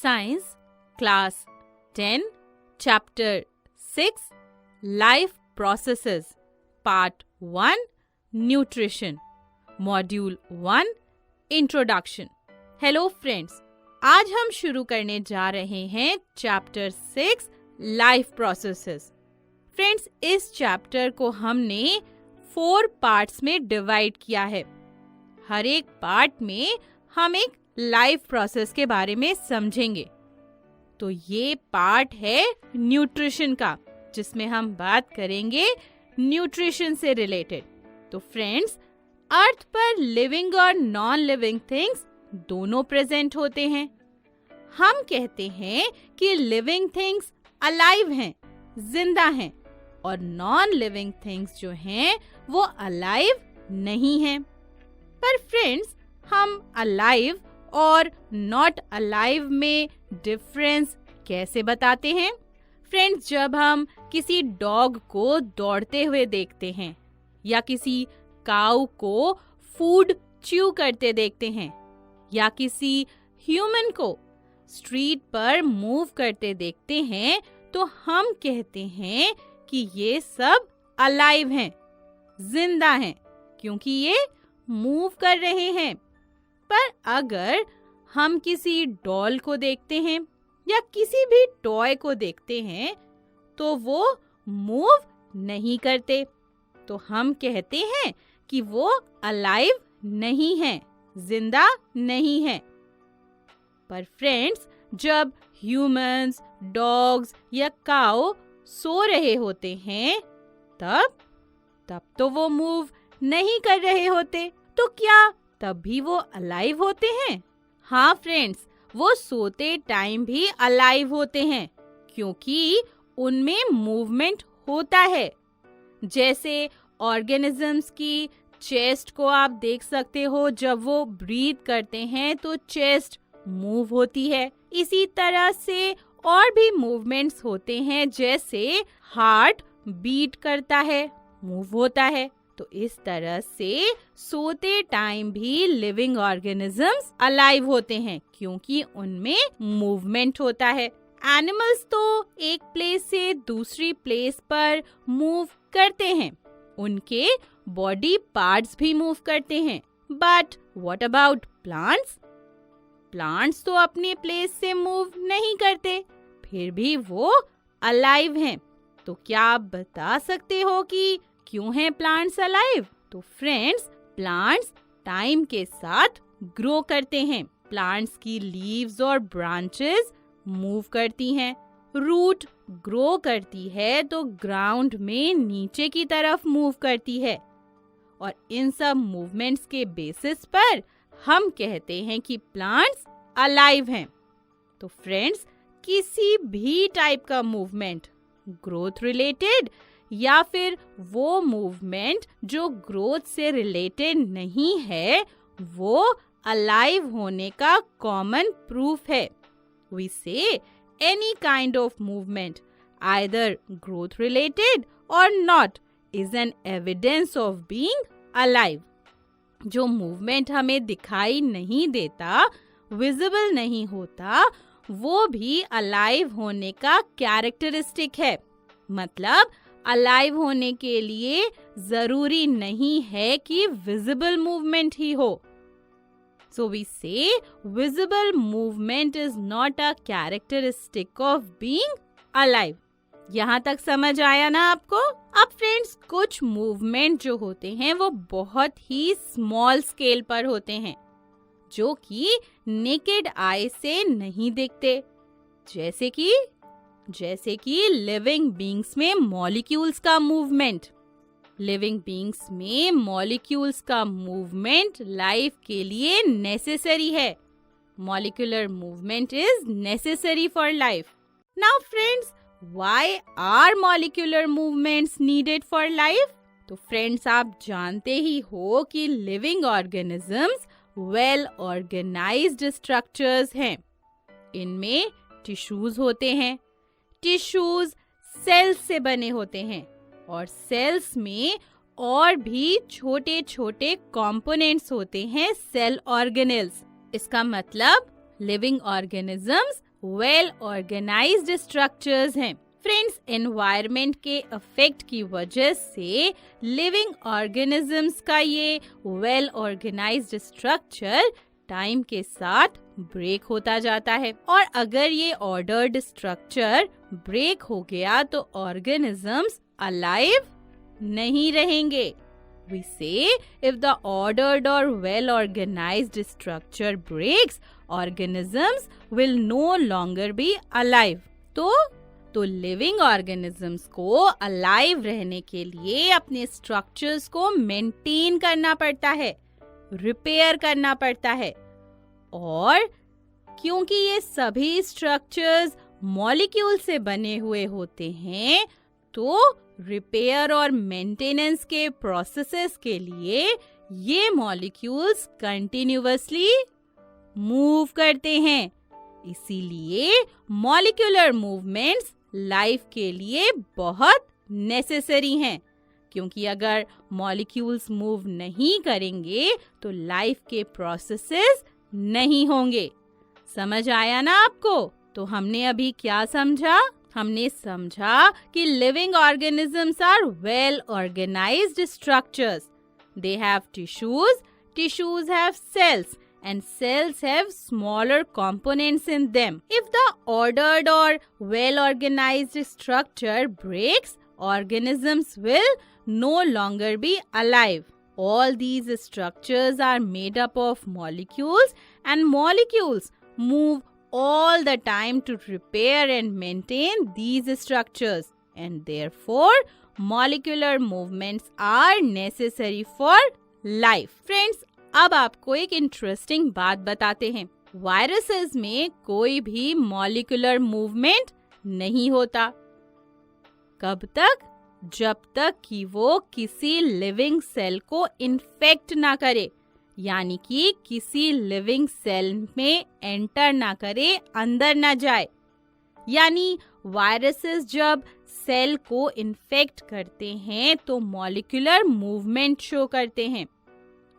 Science, Class 10, Chapter 6, Life Processes, Part 1, Nutrition, Module 1, Introduction. Hello friends, आज हम शुरू करने जा रहे हैं Chapter 6, Life Processes. फ्रेंड्स, इस चैप्टर को हमने 4 पार्ट्स में डिवाइड किया है. हर एक पार्ट में हम एक लाइफ प्रोसेस के बारे में समझेंगे. तो ये पार्ट है न्यूट्रिशन का, जिसमें हम बात करेंगे न्यूट्रिशन से रिलेटेड. तो फ्रेंड्स, अर्थ पर लिविंग और नॉन लिविंग थिंग्स दोनों प्रेजेंट होते हैं. हम कहते हैं कि लिविंग थिंग्स अलाइव हैं, जिंदा हैं, और नॉन लिविंग थिंग्स जो हैं वो अलाइव नहीं हैं. पर फ्रेंड्स, हम अलाइव और नॉट अलाइव में डिफरेंस कैसे बताते हैं? फ्रेंड्स, जब हम किसी डॉग को दौड़ते हुए देखते हैं या किसी काऊ को फूड च्यू करते देखते हैं या किसी ह्यूमन को स्ट्रीट पर मूव करते देखते हैं, तो हम कहते हैं कि ये सब अलाइव हैं, जिंदा हैं, क्योंकि ये मूव कर रहे हैं. पर अगर हम किसी डॉल को देखते हैं या किसी भी टॉय को देखते हैं तो वो मूव नहीं करते, तो हम कहते हैं कि वो अलाइव नहीं हैं, जिंदा नहीं हैं. पर फ्रेंड्स, जब ह्यूमंस, डॉग्स या काऊ सो रहे होते हैं तब तो वो मूव नहीं कर रहे होते. तो क्या तब भी वो अलाइव होते हैं? हाँ फ्रेंड्स, वो सोते टाइम भी अलाइव होते हैं, क्योंकि उनमें मूवमेंट होता है. जैसे ऑर्गेनिजम्स की चेस्ट को आप देख सकते हो, जब वो ब्रीथ करते हैं तो चेस्ट मूव होती है. इसी तरह से और भी मूवमेंट्स होते हैं, जैसे हार्ट बीट करता है, मूव होता है. तो इस तरह से सोते टाइम भी लिविंग ऑर्गेनिजम्स अलाइव होते हैं, क्योंकि उनमें मूवमेंट होता है. एनिमल्स तो एक प्लेस से दूसरी प्लेस पर मूव करते हैं, उनके बॉडी पार्ट्स भी मूव करते हैं. But what about plants? Plants तो अपने प्लेस से मूव नहीं करते, फिर भी वो अलाइव हैं. तो क्या आप बता सकते हो कि क्यों हैं प्लांट्स अलाइव? तो फ्रेंड्स, प्लांट्स टाइम के साथ ग्रो करते हैं. प्लांट्स की लीव्स और ब्रांचेस मूव करती हैं. रूट ग्रो करती है तो ग्राउंड में नीचे की तरफ मूव करती है. और इन सब मूवमेंट्स के बेसिस पर हम कहते हैं कि प्लांट्स अलाइव हैं. तो फ्रेंड्स, किसी भी टाइप का मूवमेंट, ग्रोथ रिलेटेड या फिर वो मूवमेंट जो ग्रोथ से रिलेटेड नहीं है, वो अलाइव होने का कॉमन प्रूफ है. We say any kind of movement, either growth related और not, is an evidence of being alive. जो मूवमेंट हमें दिखाई नहीं देता, विजिबल नहीं होता, वो भी अलाइव होने का कैरेक्टरिस्टिक है. मतलब अलाइव होने के लिए जरूरी नहीं है कि विजिबल मूवमेंट ही हो. सो वी से visible movement is not a characteristic of being alive. यहाँ तक समझ आया ना आपको? अब फ्रेंड्स, कुछ मूवमेंट जो होते हैं वो बहुत ही स्मॉल स्केल पर होते हैं, जो कि नेकेड आई से नहीं दिखते. जैसे कि लिविंग बीइंग्स में मॉलिक्यूल्स का मूवमेंट. लिविंग बीइंग्स में मॉलिक्यूल्स का मूवमेंट लाइफ के लिए नेसेसरी है. Molecular movement is necessary for life. Now friends, why are molecular movements needed for life? तो फ्रेंड्स, आप जानते ही हो कि living organisms well organised structures हैं. इनमें टिश्यूज होते हैं. टिश्यूज सेल्स से बने होते हैं और सेल्स में और भी छोटे छोटे कंपोनेंट्स होते हैं, सेल ऑर्गेनेल्स. इसका मतलब living organisms well organised structures हैं। फ्रेंड्स, एनवायरनमेंट के इफेक्ट की वजह से लिविंग ऑर्गेनिजम्स का ये वेल ऑर्गेनाइज्ड स्ट्रक्चर टाइम के साथ ब्रेक होता जाता है, और अगर ये ऑर्डर्ड स्ट्रक्चर ब्रेक हो गया तो ऑर्गेनिजम्स अलाइव नहीं रहेंगे। We say if the ordered or well organized structure breaks, organisms will no longer be alive. तो लिविंग ऑर्गेनिजम्स को अलाइव रहने के लिए अपने स्ट्रक्चर्स को मेंटेन करना पड़ता है, रिपेयर करना पड़ता है, और क्योंकि ये सभी स्ट्रक्चर्स मॉलिक्यूल से बने हुए होते हैं, तो रिपेयर और मेंटेनेंस के प्रोसेसेस के लिए ये मॉलिक्यूल्स कंटिन्यूअसली मूव करते हैं। इसीलिए मॉलिक्यूलर मूवमेंट्स लाइफ के लिए बहुत नेसेसरी हैं, क्योंकि अगर मॉलिक्यूल्स मूव नहीं करेंगे तो लाइफ के प्रोसेसेस नहीं होंगे। समझ आया ना आपको? तो हमने अभी क्या समझा? हमने समझा कि living organisms are well organised structures. They have tissues, tissues have cells, and cells have smaller components in them. If the ordered or well organized structure breaks, organisms will no longer be alive. All these structures are made up of molecules, and molecules move all the time to repair and maintain these structures, and therefore molecular movements are necessary for life. Friends, अब आपको एक interesting बात बताते हैं। Viruses में कोई भी molecular movement नहीं होता। कब तक? जब तक कि वो किसी लिविंग सेल को इन्फेक्ट ना करे, यानी कि किसी लिविंग सेल में एंटर ना करे, अंदर ना जाए। यानी वायरसेस जब सेल को इन्फेक्ट करते हैं तो मॉलिक्यूलर मूवमेंट शो करते हैं,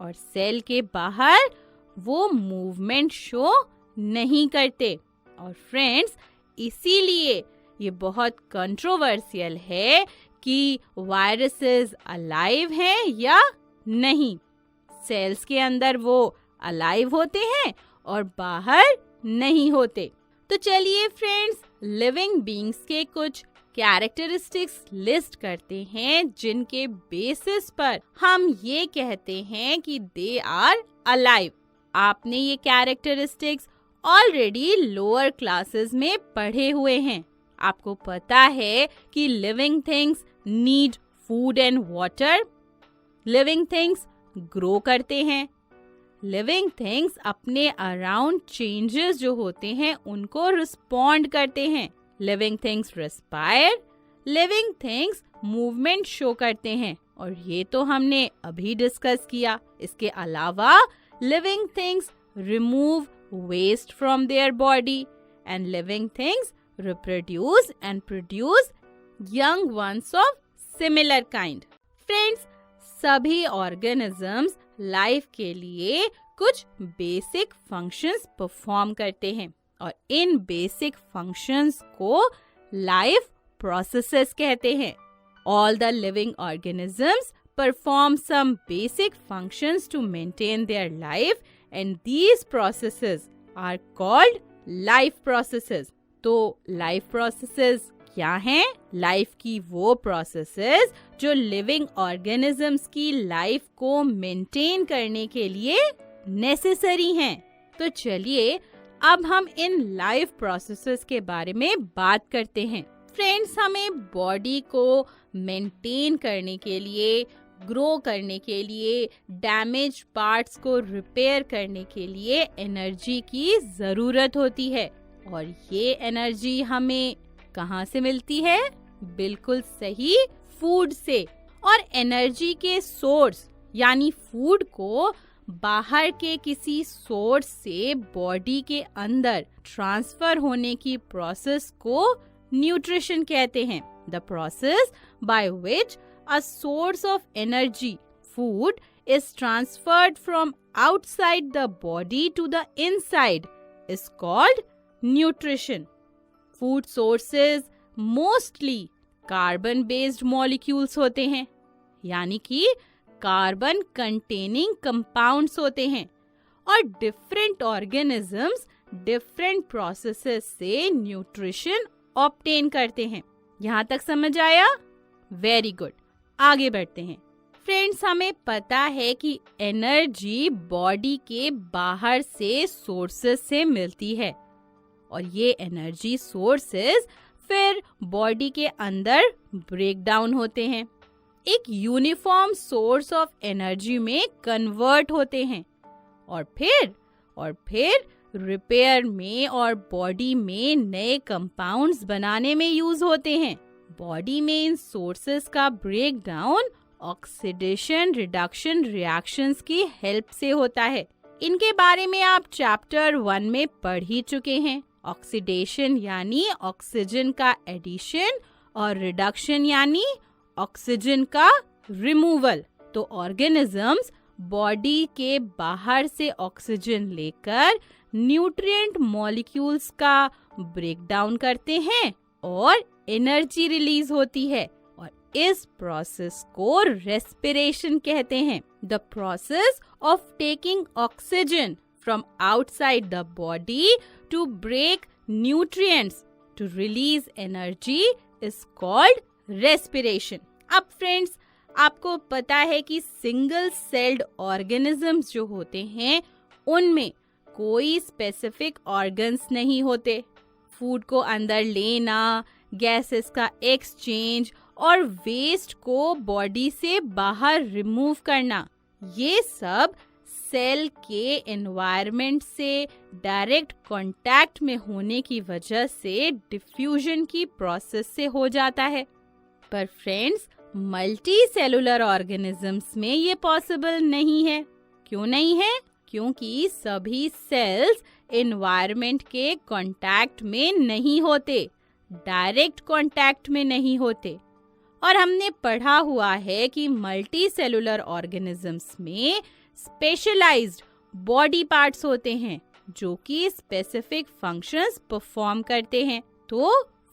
और सेल के बाहर वो मूवमेंट शो नहीं करते। और फ्रेंड्स, इसीलिए ये बहुत कंट्रोवर्शियल है कि वायरसेस अलाइव हैं या नहीं। सेल्स के अंदर वो अलाइव होते हैं और बाहर नहीं होते। तो चलिए फ्रेंड्स, लिविंग बीइंग्स के कुछ कैरेक्टरिस्टिक्स लिस्ट करते हैं जिनके बेसिस पर हम ये कहते हैं कि दे आर अलाइव। आपने ये कैरेक्टरिस्टिक्स ऑलरेडी लोअर क्लासेस में पढ़े हुए हैं। आपको पता है कि living things need food and water, living things grow करते हैं, लिविंग थिंग्स अपने अराउंड चेंजेस जो होते हैं उनको रिस्पॉन्ड करते हैं, living things respire, living things movement show करते हैं, और ये तो हमने अभी डिस्कस किया। इसके अलावा living things remove waste from their body, and living things reproduce and produce young ones of similar kind. Friends, सभी ऑर्गेनिजम्स लाइफ के लिए कुछ बेसिक फंक्शंस परफॉर्म करते हैं, और इन बेसिक फंक्शंस को लाइफ प्रोसेसेस कहते हैं। All the living organisms perform some basic functions to maintain their life, and these processes are called life processes. तो लाइफ प्रोसेसेस क्या हैं? लाइफ की वो प्रोसेसेस जो लिविंग ऑर्गेनिजम्स की लाइफ को मेंटेन करने के लिए नेसेसरी हैं। तो चलिए अब हम इन लाइफ प्रोसेसेस के बारे में बात करते हैं। फ्रेंड्स, हमें बॉडी को मेंटेन करने के लिए, ग्रो करने के लिए, डैमेज पार्ट्स को रिपेयर करने के लिए एनर्जी की जरूरत होती है, और ये एनर्जी हमें कहाँ से मिलती है? बिल्कुल सही, फूड से। और एनर्जी के सोर्स यानी फूड को बाहर के किसी सोर्स से बॉडी के अंदर ट्रांसफर होने की प्रोसेस को न्यूट्रिशन कहते हैं। The process by which a source of energy, food, is transferred from outside the body to the inside is called nutrition. Food sources mostly carbon based molecules होते हैं, यानी कि कार्बन कंटेनिंग कंपाउंड्स होते हैं, और different organisms different processes से nutrition obtain करते हैं। यहाँ तक समझ आया? वेरी गुड, आगे बढ़ते हैं। फ्रेंड्स, हमें पता है कि एनर्जी बॉडी के बाहर से सोर्सेस से मिलती है, और ये एनर्जी सोर्सेस फिर बॉडी के अंदर ब्रेक डाउन होते हैं, एक यूनिफॉर्म सोर्स ऑफ एनर्जी में कन्वर्ट होते हैं, और फिर रिपेयर में और बॉडी में नए कंपाउंड्स बनाने में यूज होते हैं। बॉडी में इन सोर्सेस का break down oxidation reduction reactions की हेल्प से होता है। इनके बारे में आप चैप्टर 1 में पढ़ ही चुके हैं। ऑक्सीडेशन यानी ऑक्सीजन का एडिशन और रिडक्शन यानी ऑक्सीजन का रिमूवल। तो ऑर्गेनिजम्स बॉडी के बाहर से ऑक्सीजन लेकर न्यूट्रिएंट मॉलिक्यूल्स का ब्रेक डाउन करते हैं और एनर्जी रिलीज होती है, और इस प्रोसेस को रेस्पिरेशन कहते हैं। The process of taking oxygen from outside the body to break nutrients to release energy is called respiration. अब फ्रेंड्स, आपको पता है कि सिंगल सेल्ड ऑर्गेनिजम्स जो होते हैं उनमें कोई स्पेसिफिक ऑर्गन्स नहीं होते। फूड को अंदर लेना, गैसेस का एक्सचेंज और वेस्ट को बॉडी से बाहर रिमूव करना, ये सब सेल के एनवायरनमेंट से डायरेक्ट कांटेक्ट में होने की वजह से डिफ्यूजन की प्रोसेस से हो जाता है। पर फ्रेंड्स, मल्टी सेलुलर ऑर्गेनिजम्स में ये पॉसिबल नहीं है। क्यों नहीं है? क्योंकि सभी सेल्स एनवायरनमेंट के कांटेक्ट में नहीं होते, डायरेक्ट कांटेक्ट में नहीं होते। और हमने पढ़ा हुआ है कि मल्टी सेलुलर ऑर्गेनिजम्स में स्पेशलाइज्ड बॉडी पार्ट्स होते हैं जो कि स्पेसिफिक फंक्शंस परफॉर्म करते हैं। तो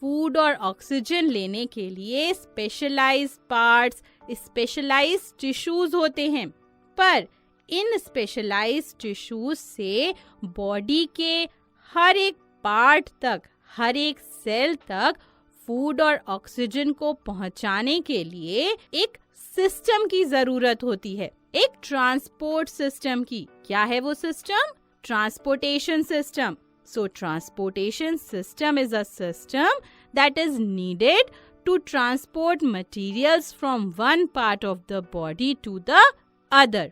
फूड और ऑक्सीजन लेने के लिए स्पेशलाइज्ड पार्ट्स, स्पेशलाइज्ड टिश्यूज होते हैं, पर इन स्पेशलाइज्ड टिश्यूज से बॉडी के हर एक पार्ट तक, हर एक सेल तक फूड और ऑक्सीजन को पहुंचाने के लिए एक सिस्टम की जरूरत होती है, एक ट्रांसपोर्ट सिस्टम की। क्या है वो system? Transportation system. So transportation system is a system that is needed to transport materials from one part of the body to the other.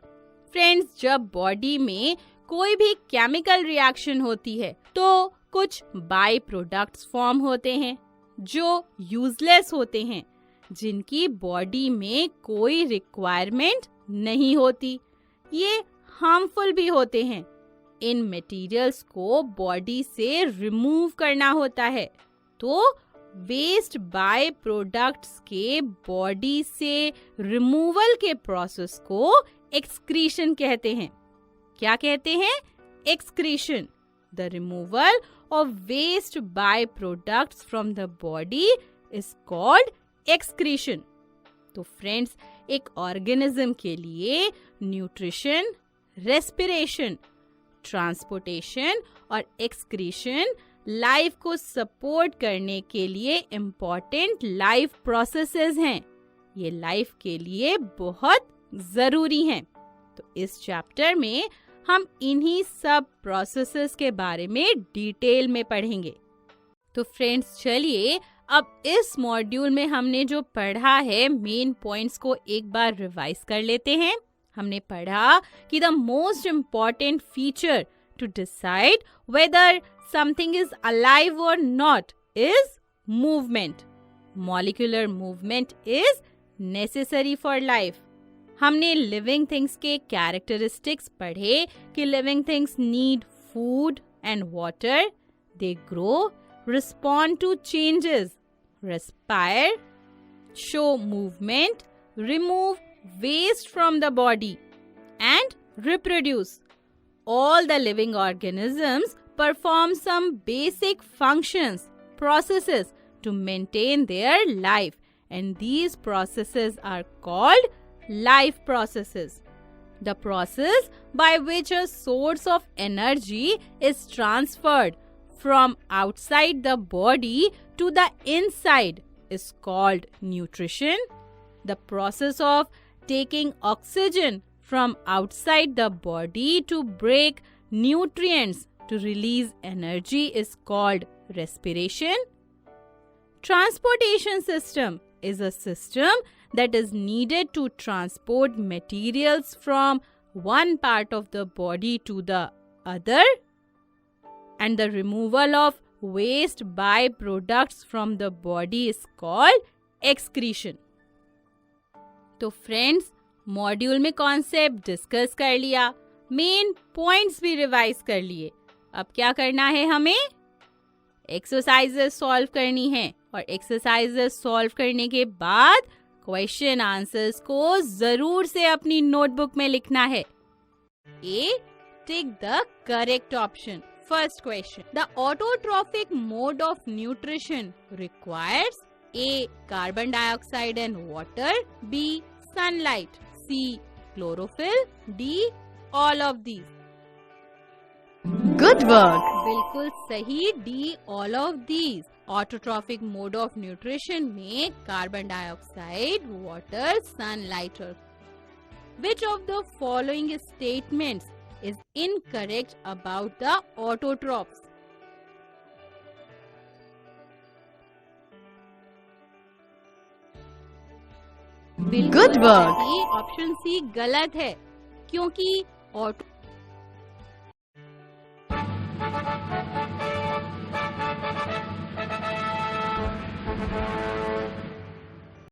Friends, जब बॉडी में कोई भी केमिकल रिएक्शन होती है तो कुछ बाय प्रोडक्ट्स फॉर्म होते हैं जो यूजलेस होते हैं, जिनकी बॉडी में कोई रिक्वायरमेंट नहीं होती। ये हार्मफुल भी होते हैं। इन मटेरियल्स को बॉडी से रिमूव करना होता है। तो वेस्ट बाय प्रोडक्ट्स के बॉडी से रिमूवल के प्रोसेस को एक्सक्रीशन कहते हैं। क्या कहते हैं? Excretion. The removal of waste by products from the body is called excretion. तो फ्रेंड्स, एक ऑर्गेनिज्म के लिए न्यूट्रिशन, रेस्पिरेशन, ट्रांसपोर्टेशन और एक्सक्रीशन लाइफ को सपोर्ट करने के लिए इम्पोर्टेंट लाइफ प्रोसेसेस हैं। ये लाइफ के लिए बहुत जरूरी हैं। तो इस चैप्टर में हम इन्हीं सब प्रोसेसेस के बारे में डिटेल में पढ़ेंगे। तो फ्रेंड्स, चलिए अब इस मॉड्यूल में हमने जो पढ़ा है मेन पॉइंट्स को एक बार रिवाइज कर लेते हैं। हमने पढ़ा कि the most important feature to decide whether something is alive और not is movement. Molecular movement is necessary for life. हमने लिविंग थिंग्स के कैरेक्टरिस्टिक्स पढ़े कि living things need food and water, they grow, respond to changes, respire, show movement, remove waste from the body and reproduce. All the living organisms perform some basic functions, processes to maintain their life, and these processes are called life processes. The process by which a source of energy is transferred from outside the body to the inside is called nutrition. The process of taking oxygen from outside the body to break nutrients to release energy is called respiration. Transportation system is a system that is needed to transport materials from one part of the body to the other, and the removal of waste byproducts from the body is called excretion. तो friends, module में concept discuss कर लिया, main points भी revise कर लिए. अब क्या करना है, हमें एक्सरसाइजेस सॉल्व करनी है, और एक्सरसाइजेस सॉल्व करने के बाद क्वेश्चन आंसर्स को जरूर से अपनी नोटबुक में लिखना है. A, tick the correct option. First question, the autotrophic mode of nutrition requires A. carbon dioxide and water, B. sunlight, C. chlorophyll, D. all of these. Good work. बिल्कुल सही, D. all of these. Autotrophic mode of nutrition में carbon dioxide, water, sunlight और which of the following statements is incorrect about the autotrophs? Good work. Option C गलत है, क्योंकि auto